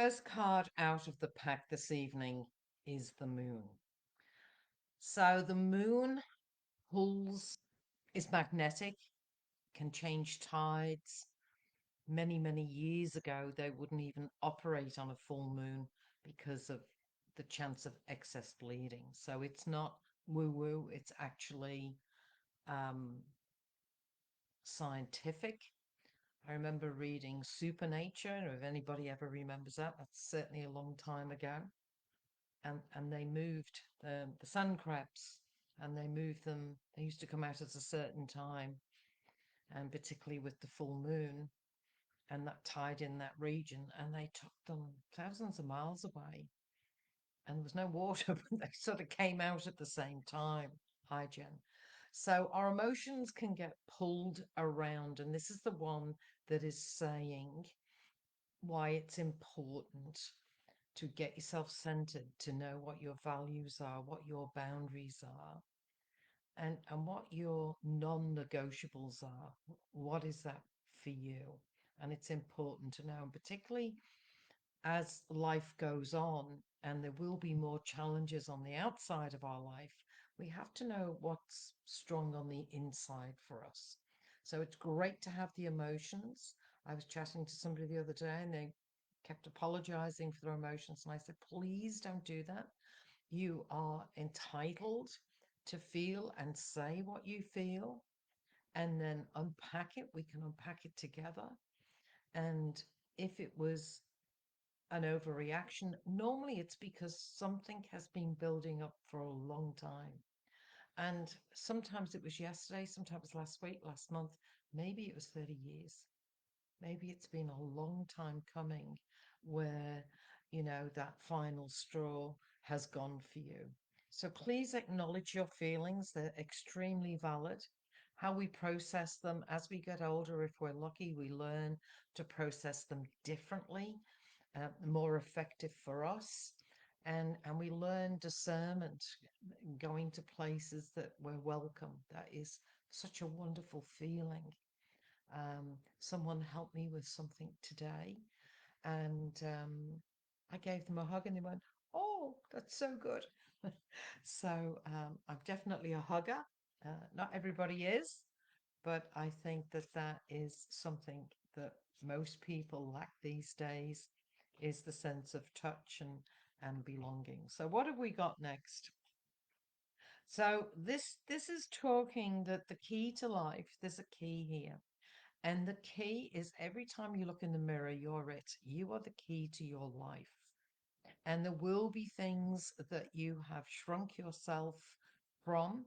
First card out of the pack this evening is the moon. So the moon pulls, is magnetic, can change tides. Many years ago, they wouldn't even operate on a full moon because of the chance of excess bleeding. So it's not woo woo, it's actually um, scientific. I remember reading Supernature, if anybody ever remembers that, that's certainly a long time ago. And they moved the sun crabs, and they moved them. They used to come out at a certain time, and particularly with the full moon, and that tied in that region, and they took them thousands of miles away, and there was no water, but they sort of came out at the same time. Hi, Jen. So our emotions can get pulled around, and this is the one that is saying why it's important to get yourself centered, to know what your values are, what your boundaries are, and what your non-negotiables are. What is that for you? And it's important to know, and particularly as life goes on and there will be more challenges on the outside of our life, we have to know what's strong on the inside for us. So it's great to have the emotions. I was chatting to somebody the other day and they kept apologizing for their emotions. And I said, please don't do that. You are entitled to feel and say what you feel and then unpack it. We can unpack it together. And if it was an overreaction, normally it's because something has been building up for a long time. And sometimes it was yesterday, sometimes last week, last month, maybe it was 30 years. Maybe it's been a long time coming where, that final straw has gone for you. So please acknowledge your feelings. They're extremely valid. How we process them as we get older, if we're lucky, we learn to process them differently, more effective for us. And we learn discernment, going to places that we're welcome. That is such a wonderful feeling. Someone helped me with something today, and I gave them a hug, and they went, "Oh, that's so good." So I'm definitely a hugger. Not everybody is, but I think that that is something that most people lack these days, is the sense of touch and belonging. So what have we got next? So this is talking that the key to life, there's a key here. And the key is every time you look in the mirror, you're it. You are the key to your life. And there will be things that you have shrunk yourself from,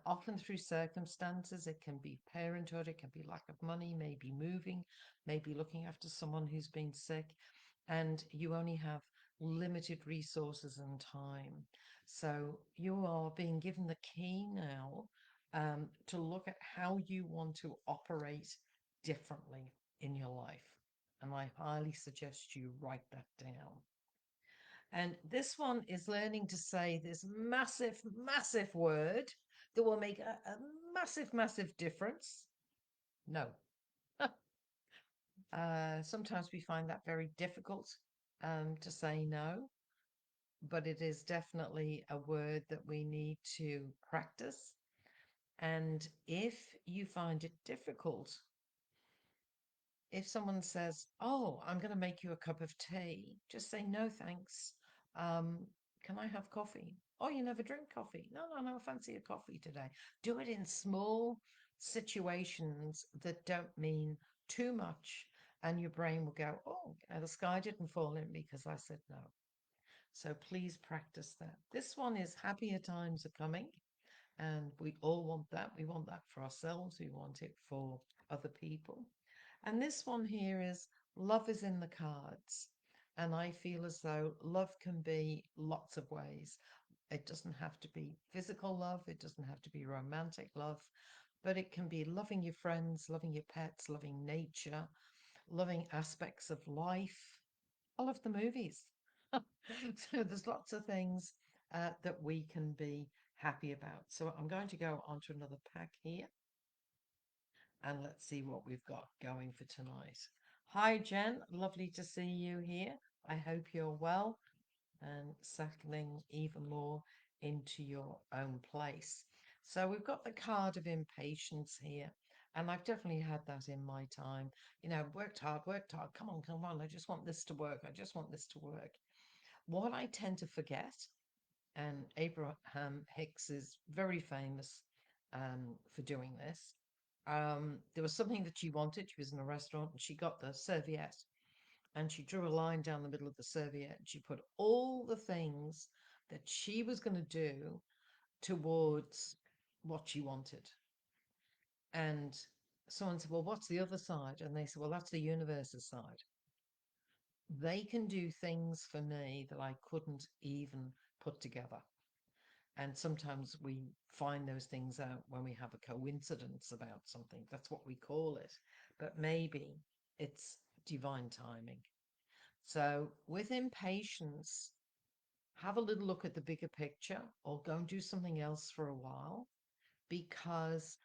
often through circumstances. It can be parenthood, it can be lack of money, maybe moving, maybe looking after someone who's been sick, and you only have limited resources and time. So you are being given the key now, to look at how you want to operate differently in your life. And I highly suggest you write that down. And this one is learning to say this massive word that will make a massive difference. No. Sometimes we find that very difficult, to say no, but it is definitely a word that we need to practice. And if you find it difficult, if someone says, "Oh, I'm going to make you a cup of tea," just say, "No, thanks. Um, can I have coffee?" "Oh, you never drink coffee." No, I fancy a coffee today." Do it in small situations that don't mean too much, and your brain will go, "Oh, the sky didn't fall in because I said no." So please practice that. This one is happier times are coming, and we all want that. We want that for ourselves, we want it for other people. And this one here is love is in the cards. And I feel as though love can be lots of ways. It doesn't have to be physical love, it doesn't have to be romantic love, but it can be loving your friends, loving your pets, loving nature, loving aspects of life. I love the movies. So there's lots of things that we can be happy about. So I'm going to go on to another pack here, and let's see what we've got going for tonight. Hi, Jen. Lovely to see you here. I hope you're well and settling even more into your own place. So we've got the card of impatience here. And I've definitely had that in my time. You know, worked hard, worked hard. Come on, come on. I just want this to work. I just want this to work. What I tend to forget, and Abraham Hicks is very famous for doing this. There was something that she wanted. She was in a restaurant and she got the serviette and she drew a line down the middle of the serviette. And she put all the things that she was going to do towards what she wanted. And someone said, "Well, what's the other side?" And they said, "Well, that's the universe's side. They can do things for me that I couldn't even put together." And sometimes we find those things out when we have a coincidence about something. That's what we call it. But maybe it's divine timing. So with impatience, have a little look at the bigger picture or go and do something else for a while because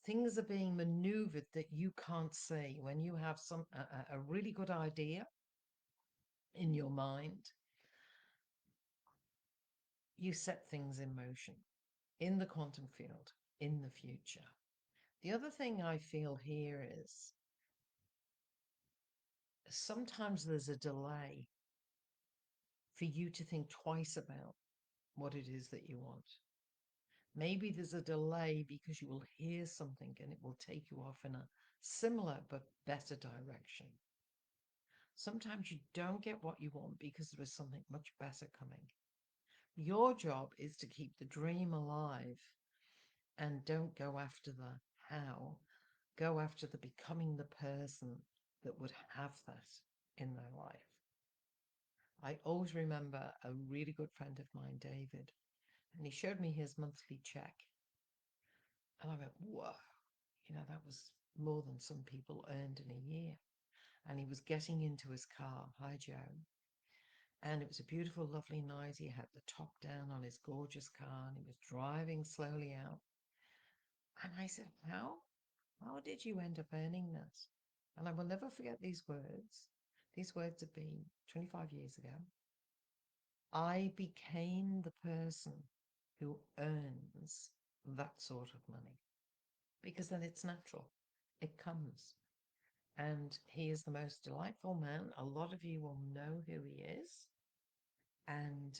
things are being maneuvered that you can't see. When you have a really good idea in your mind, you set things in motion in the quantum field in the future. The other thing I feel here is sometimes there's a delay for you to think twice about what it is that you want. Maybe there's a delay because you will hear something and it will take you off in a similar but better direction. Sometimes you don't get what you want because there is something much better coming. Your job is to keep the dream alive and don't go after the how, go after the becoming the person that would have that in their life. I always remember a really good friend of mine, David, and he showed me his monthly check. And I went, whoa, you know, that was more than some people earned in a year. And he was getting into his car. Hi, Joe. And it was a beautiful, lovely night. He had the top down on his gorgeous car and he was driving slowly out. And I said, how? How did you end up earning this? And I will never forget these words. These words have been 25 years ago. I became the person who earns that sort of money because then it's natural. It comes. And he is the most delightful man. A lot of you will know who he is. And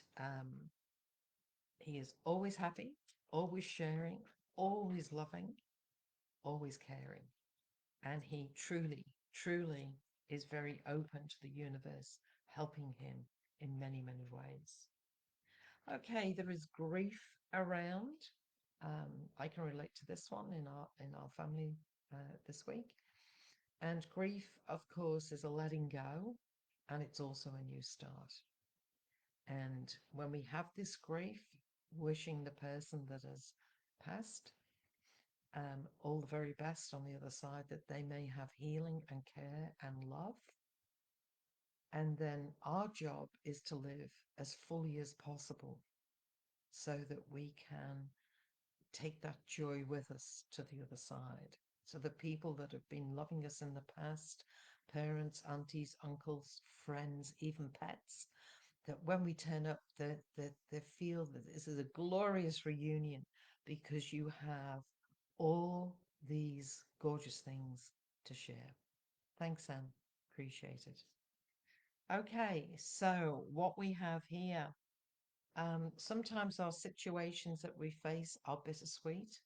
he is always happy, always sharing, always loving, always caring. And he truly, truly is very open to the universe, helping him in many, many ways. Okay, there is grief around. I can relate to this one in our family this week. And grief, of course, is a letting go, and it's also a new start. And when we have this grief, wishing the person that has passed all the very best on the other side, that they may have healing and care and love. And then our job is to live as fully as possible so that we can take that joy with us to the other side. So the people that have been loving us in the past, parents, aunties, uncles, friends, even pets, that when we turn up, they feel that this is a glorious reunion because you have all these gorgeous things to share. Thanks, Anne. Appreciate it. Okay, so what we have here, sometimes our situations that we face are bittersweet.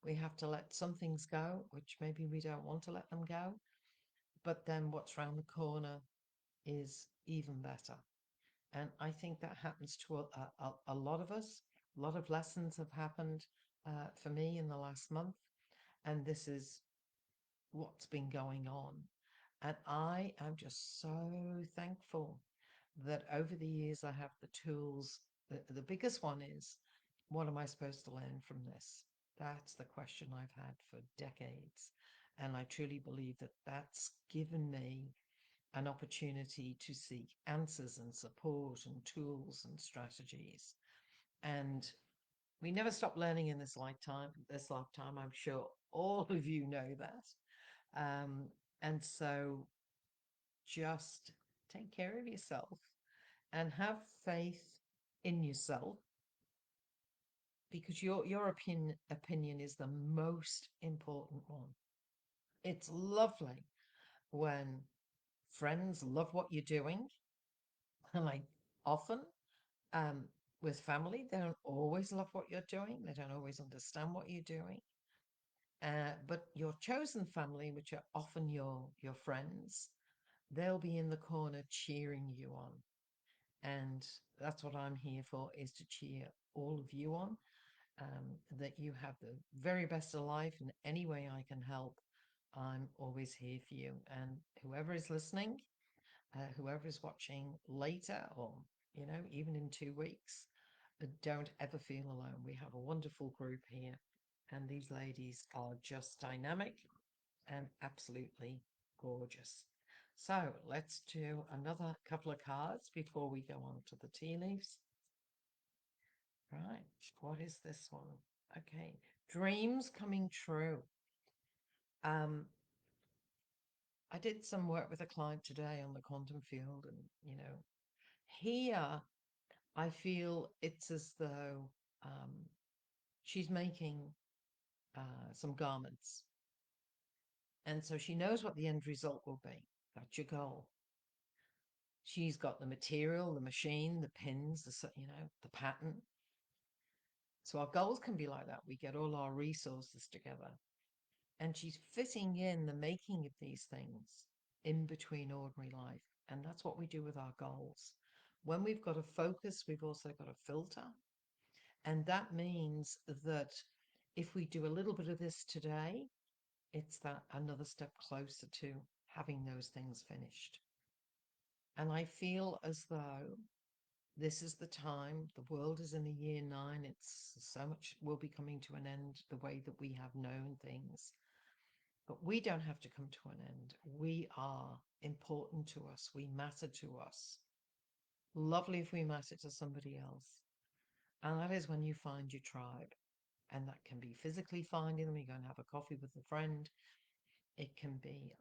We have to let some things go, which maybe we don't want to let them go. But then what's round the corner is even better. And I think that happens to a lot of us. A lot of lessons have happened for me in the last month. And this is what's been going on. And I am just so thankful that over the years I have the tools. The biggest one is, what am I supposed to learn from this? That's the question I've had for decades. And I truly believe that that's given me an opportunity to seek answers and support and tools and strategies. And we never stop learning in this lifetime. I'm sure all of you know that. Um, and so just take care of yourself and have faith in yourself because your opinion is the most important one. It's lovely when friends love what you're doing, and like often um, with family, they don't always love what you're doing. They don't always understand what you're doing. But your chosen family, which are often your friends, they'll be in the corner cheering you on. And that's what I'm here for, is to cheer all of you on, that you have the very best of life in any way I can help. I'm always here for you. And whoever is listening, whoever is watching later, or, even in 2 weeks, don't ever feel alone. We have a wonderful group here, and these ladies are just dynamic and absolutely gorgeous. So let's do another couple of cards before we go on to the tea leaves. Right, what is this one? Okay, dreams coming true. Um, I did some work with a client today on the quantum field, and here I feel it's as though she's making some garments, and so she knows what the end result will be. That's your goal. She's got the material, the machine, the pins, the pattern. So our goals can be like that. We get all our resources together, and she's fitting in the making of these things in between ordinary life. And that's what we do with our goals. When we've got a focus, we've also got a filter. And that means that if we do a little bit of this today, it's that another step closer to having those things finished. And I feel as though this is the time. The world is in the year 9. It's so much will be coming to an end the way that we have known things. But we don't have to come to an end. We are important to us. We matter to us. Lovely if we matter to somebody else. And that is when you find your tribe. And that can be physically finding them. You go and have a coffee with a friend. It can be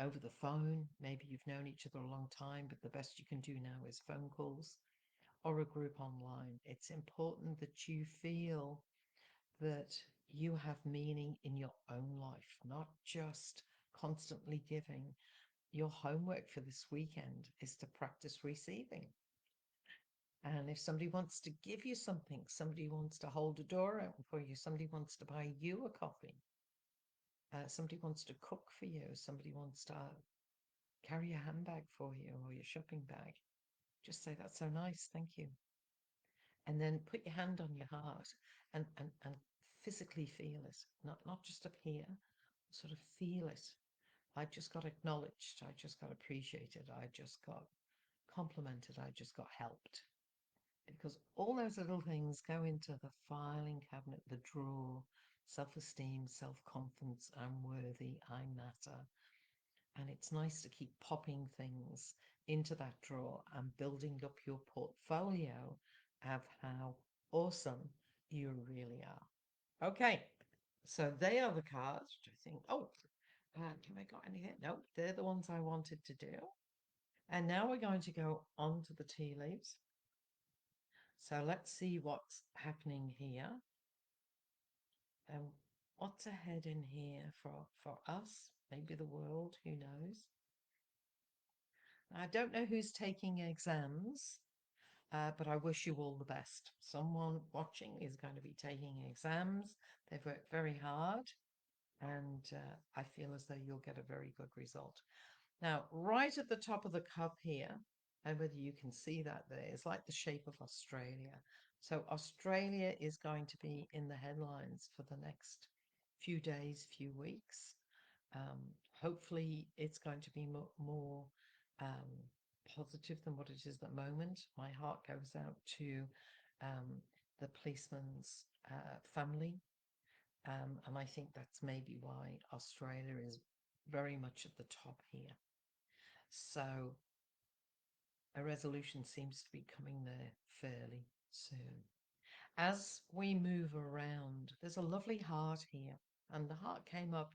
over the phone. Maybe you've known each other a long time, but the best you can do now is phone calls or a group online. It's important that you feel that you have meaning in your own life, not just constantly giving. Your homework for this weekend is to practice receiving. And if somebody wants to give you something, somebody wants to hold a door open for you, somebody wants to buy you a coffee, somebody wants to cook for you, somebody wants to carry a handbag for you or your shopping bag, just say, "That's so nice, thank you." And then put your hand on your heart and physically feel it, not just up here, sort of feel it. I just got acknowledged. I just got appreciated. I just got complimented. I just got helped. Because all those little things go into the filing cabinet, the drawer, self-esteem, self-confidence, I'm worthy, I matter. And it's nice to keep popping things into that drawer and building up your portfolio of how awesome you really are. Okay, so they are the cards, which I think, have I got anything? No, they're the ones I wanted to do. And now we're going to go on to the tea leaves. So let's see what's happening here. And what's ahead in here for us, maybe the world, who knows? I don't know who's taking exams, but I wish you all the best. Someone watching is going to be taking exams. They've worked very hard, and I feel as though you'll get a very good result. Now, right at the top of the cup here, and whether you can see that there, is like the shape of Australia. So Australia is going to be in the headlines for the next few days, few weeks. Hopefully, it's going to be more um, positive than what it is at the moment. My heart goes out to the policeman's family, and I think that's maybe why Australia is very much at the top here. So a resolution seems to be coming there fairly soon. As we move around, there's a lovely heart here, and the heart came up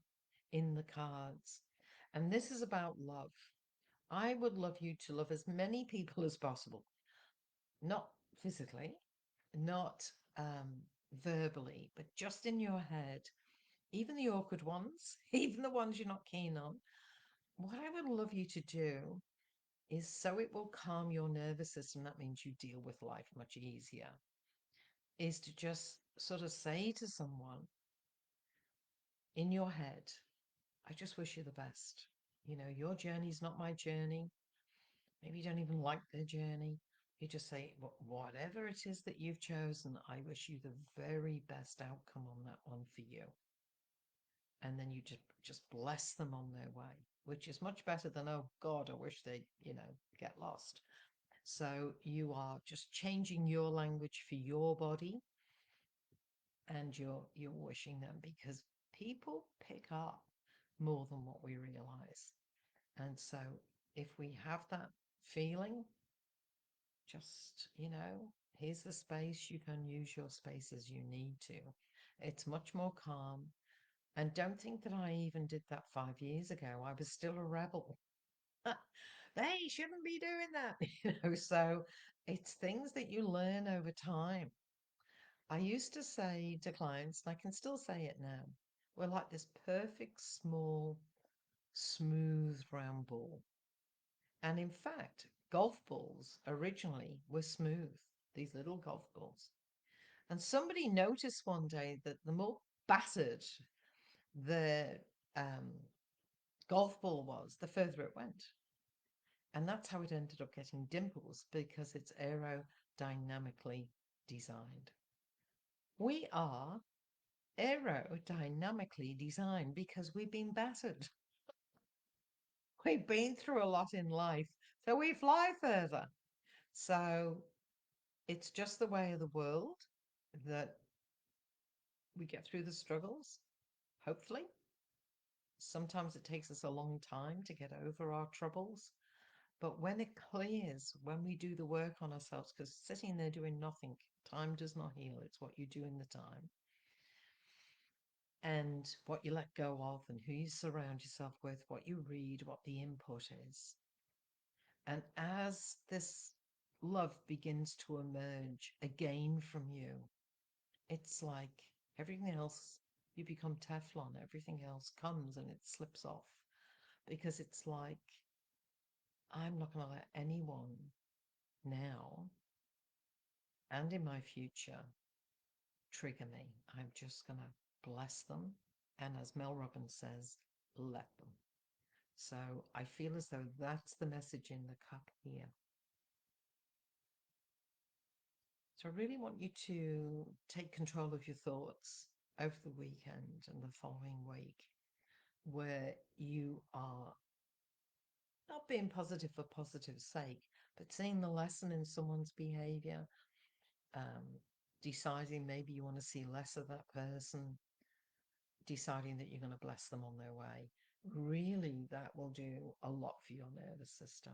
in the cards. And this is about love. I would love you to love as many people as possible, not physically, not um, verbally, but just in your head, even the awkward ones, even the ones you're not keen on. What I would love you to do is so it will calm your nervous system. That means you deal with life much easier. Is to just sort of say to someone in your head, I just wish you the best. You know, your journey's not my journey. Maybe you don't even like their journey. You just say, whatever it is that you've chosen, I wish you the very best outcome on that one for you. And then you just bless them on their way, which is much better than, oh God, I wish they, get lost. So you are just changing your language for your body, and you're wishing them, because people pick up more than what we realize. And so if we have that feeling, just, here's the space. You can use your space as you need to. It's much more calm. And don't think that I even did that 5 years ago. I was still a rebel. They shouldn't be doing that. So it's things that you learn over time. I used to say to clients, and I can still say it now, we're like this perfect, small, smooth, round ball. And in fact, golf balls originally were smooth, these little golf balls. And somebody noticed one day that the more battered the um, golf ball was, the further it went. And that's how it ended up getting dimples, because it's aerodynamically designed. We are aerodynamically designed because we've been battered. We've been through a lot in life, so we fly further. So it's just the way of the world that we get through the struggles, hopefully. Sometimes it takes us a long time to get over our troubles. But when it clears, when we do the work on ourselves, because sitting there doing nothing, time does not heal. It's what you do in the time, and what you let go of, and who you surround yourself with, what you read, what the input is. And as this love begins to emerge again from you, it's like everything else, you become Teflon. Everything else comes and it slips off, because it's like, I'm not going to let anyone now and in my future trigger me. I'm just going to bless them. And as Mel Robbins says, let them. So I feel as though that's the message in the cup here. So I really want you to take control of your thoughts over the weekend and the following week, where you are not being positive for positive's sake, but seeing the lesson in someone's behavior, um, deciding maybe you want to see less of that person, deciding that you're going to bless them on their way. Really, that will do a lot for your nervous system.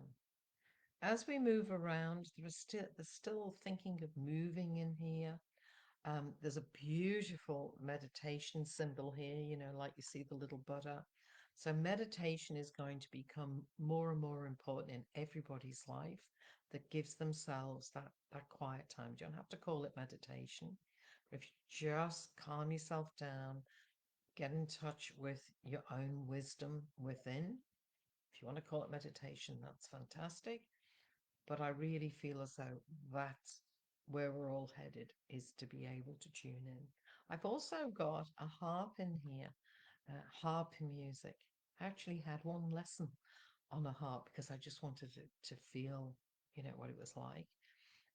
As we move around, there's still thinking of moving in here. There's a beautiful meditation symbol here, like you see the little Buddha. So meditation is going to become more and more important in everybody's life, that gives themselves that quiet time. You don't have to call it meditation. But if you just calm yourself down, get in touch with your own wisdom within. If you want to call it meditation, that's fantastic. But I really feel as though that's where we're all headed, is to be able to tune in. I've also got a harp in here, harp music. I actually had one lesson on a harp because I just wanted to feel, what it was like.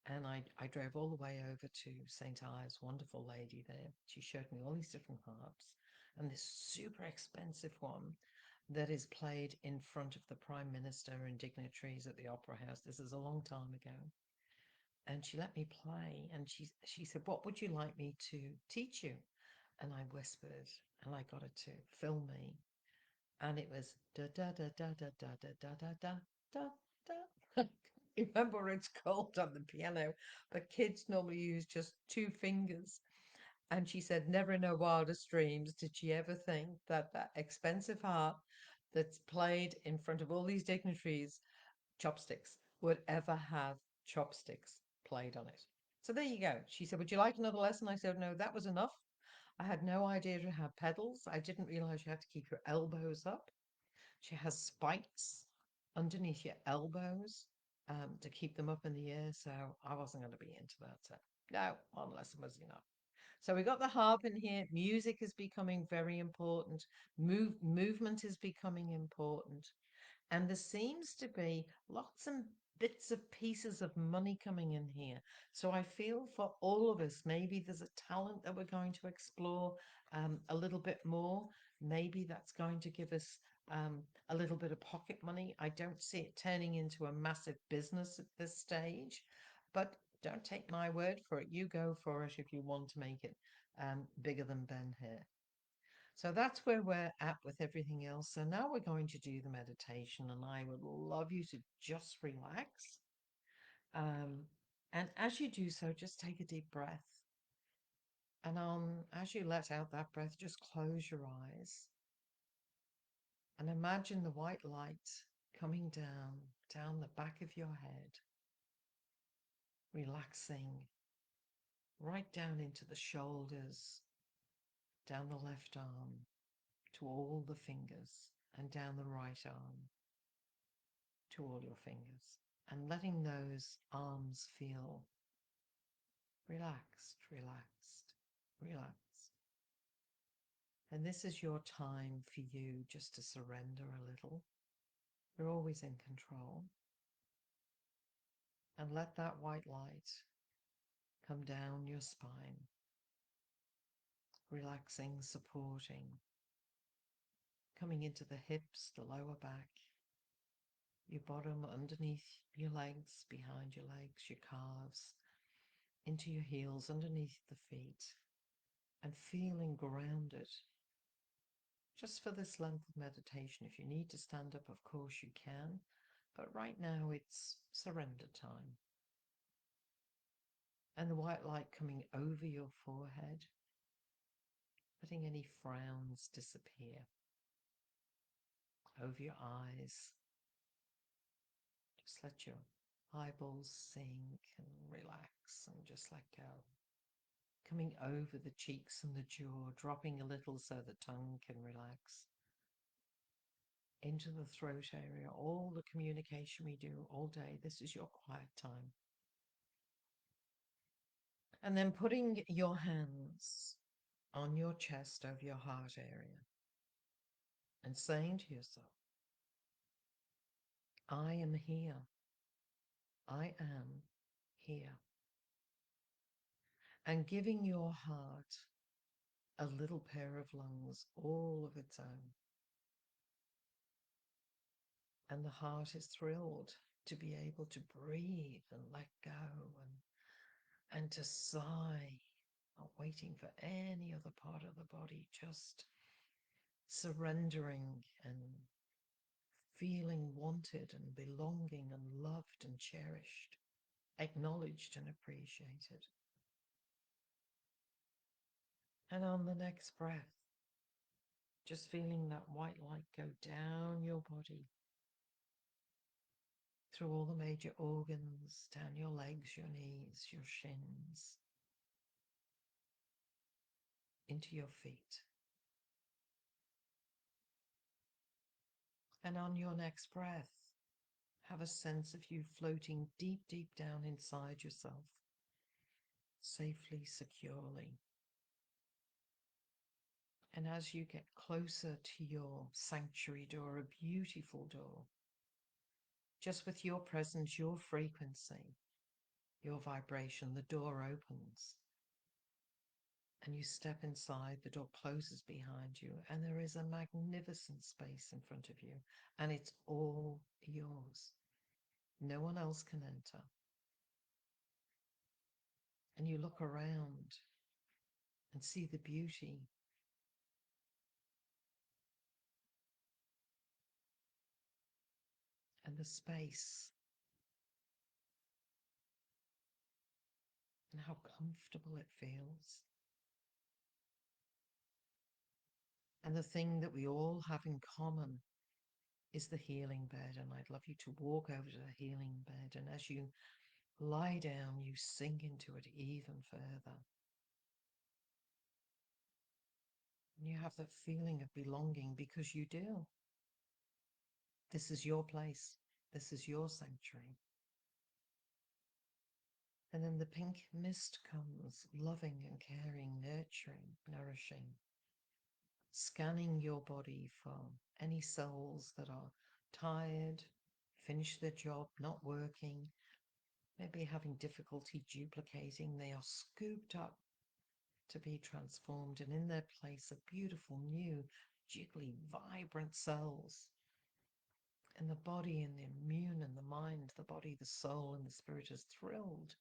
And I drove all the way over to St. Ives, wonderful lady there. She showed me all these different harps, and this super expensive one that is played in front of the Prime Minister and dignitaries at the Opera House. This is a long time ago. And she let me play, and she said, "What would you like me to teach you?" And I whispered, and I got her to film me. And it was da da da da da da da da da da da da. Remember what it's called on the piano, but kids normally use just two fingers. And she said, never in her wildest dreams did she ever think that that expensive harp that's played in front of all these dignitaries chopsticks, would ever have chopsticks played on it. So there you go. She said, "Would you like another lesson?" I said, "No, that was enough." I had no idea it had pedals. I didn't realize you had to keep your elbows up. She has spikes underneath your elbows to keep them up in the air. So I wasn't going to be into that. So no, one lesson was enough. So we got the harp in here. Music is becoming very important. Movement is becoming important. And there seems to be lots and bits of pieces of money coming in here. So I feel for all of us, maybe there's a talent that we're going to explore a little bit more. Maybe that's going to give us a little bit of pocket money. I don't see it turning into a massive business at this stage, but don't take my word for it. You go for it if you want to make it bigger than Ben here. So that's where we're at with everything else. So now we're going to do the meditation, and I would love you to just relax. Um, and as you do so, just take a deep breath. And as you let out that breath, just close your eyes and imagine the white light coming down the back of your head, relaxing right down into the shoulders, down the left arm to all the fingers, and down the right arm to all your fingers, and letting those arms feel relaxed, relaxed, relaxed. And this is your time for you just to surrender a little. You're always in control. And let that white light come down your spine, relaxing, supporting, coming into the hips, the lower back, your bottom, underneath your legs, behind your legs, your calves, into your heels, underneath the feet, and feeling grounded. Just for this length of meditation, if you need to stand up, of course you can, but right now it's surrender time. And the white light coming over your forehead, letting any frowns disappear, over your eyes. Just let your eyeballs sink and relax and just let go. Coming over the cheeks and the jaw, dropping a little so the tongue can relax. Into the throat area, all the communication we do all day, this is your quiet time. And then putting your hands on your chest over your heart area and saying to yourself, I am here. I am here. And giving your heart a little pair of lungs all of its own. And the heart is thrilled to be able to breathe and let go and to sigh, not waiting for any other part of the body, just surrendering and feeling wanted and belonging and loved and cherished, acknowledged and appreciated. And on the next breath, just feeling that white light go down your body, through all the major organs, down your legs, your knees, your shins, into your feet. And on your next breath, have a sense of you floating deep, deep down inside yourself, safely, securely. And as you get closer to your sanctuary door, a beautiful door, just with your presence, your frequency, your vibration, the door opens. And you step inside, the door closes behind you, and there is a magnificent space in front of you, and it's all yours. No one else can enter. And you look around and see the beauty and the space and how comfortable it feels. And the thing that we all have in common is the healing bed, and I'd love you to walk over to the healing bed. And as you lie down, you sink into it even further. And you have that feeling of belonging because you do. This is your place. This is your sanctuary. And then the pink mist comes, loving and caring, nurturing, nourishing, scanning your body for any cells that are tired, finished their job, not working, maybe having difficulty duplicating. They are scooped up to be transformed, and in their place are beautiful, new, jiggly, vibrant cells. And the body and the immune and the mind, the body, the soul, and the spirit is thrilled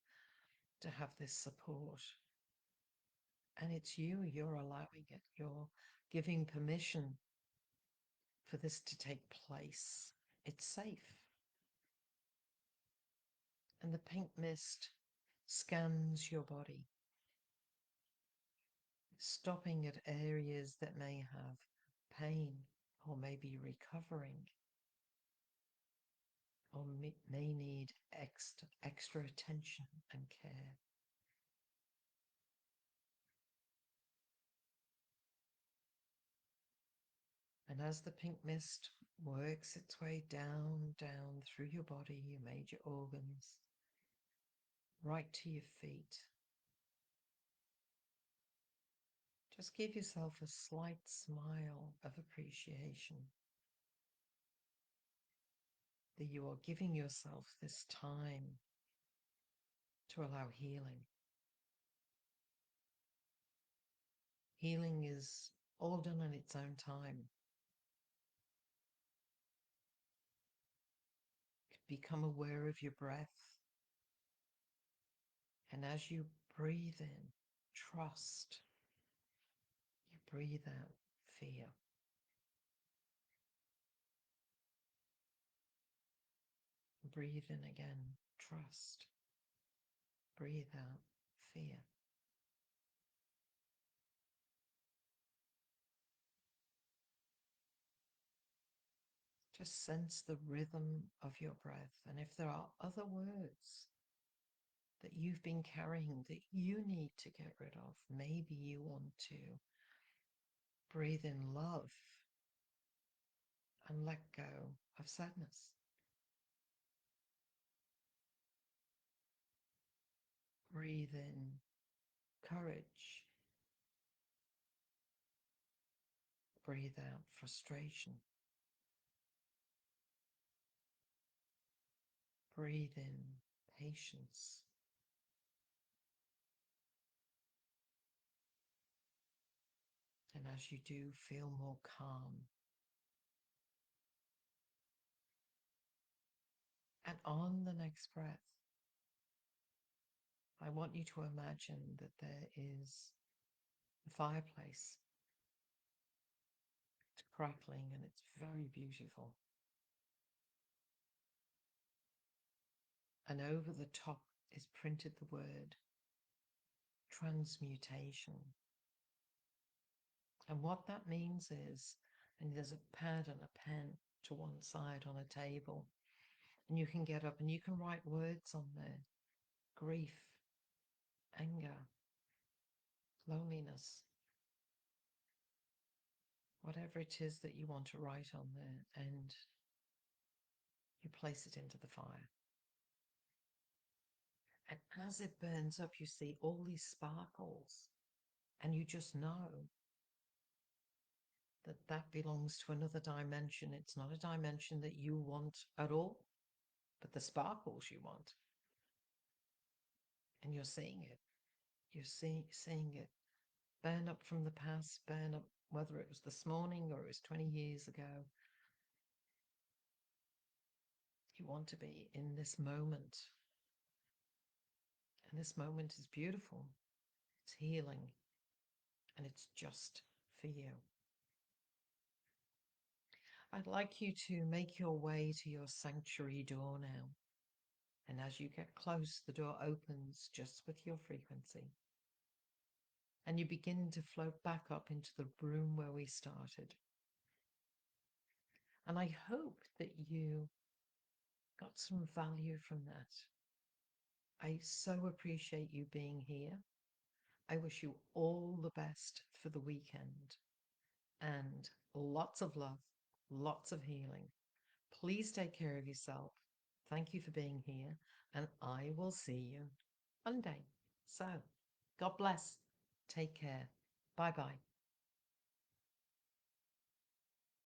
to have this support. And it's you're allowing it, you're giving permission for this to take place. It's safe. And the pink mist scans your body, stopping at areas that may have pain or maybe recovering or may need extra attention and care. And as the pink mist works its way down through your body, your major organs, right to your feet, just give yourself a slight smile of appreciation that you are giving yourself this time to allow healing. Healing is all done in its own time. Become aware of your breath. And as you breathe in, trust. You breathe out fear. Breathe in again, trust. Breathe out fear. Just sense the rhythm of your breath. And if there are other words that you've been carrying that you need to get rid of, maybe you want to breathe in love and let go of sadness. Breathe in courage. Breathe out frustration. Breathe in patience. And as you do, feel more calm. And on the next breath, I want you to imagine that there is a fireplace. It's crackling and it's very beautiful. And over the top is printed the word transmutation. And what that means is, and there's a pad and a pen to one side on a table, and you can get up and you can write words on there: grief, anger, loneliness, whatever it is that you want to write on there, and you place it into the fire. And as it burns up, you see all these sparkles, and you just know that that belongs to another dimension. It's not a dimension that you want at all, but the sparkles you want. And you're seeing it. You're seeing it burn up from the past, burn up, whether it was this morning or it was 20 years ago. You want to be in this moment. And this moment is beautiful. It's healing. And it's just for you. I'd like you to make your way to your sanctuary door now. And as you get close, the door opens just with your frequency. And you begin to float back up into the room where we started. And I hope that you got some value from that. I so appreciate you being here. I wish you all the best for the weekend and lots of love, lots of healing. Please take care of yourself. Thank you for being here, and I will see you Monday. So, God bless. Take care. Bye bye.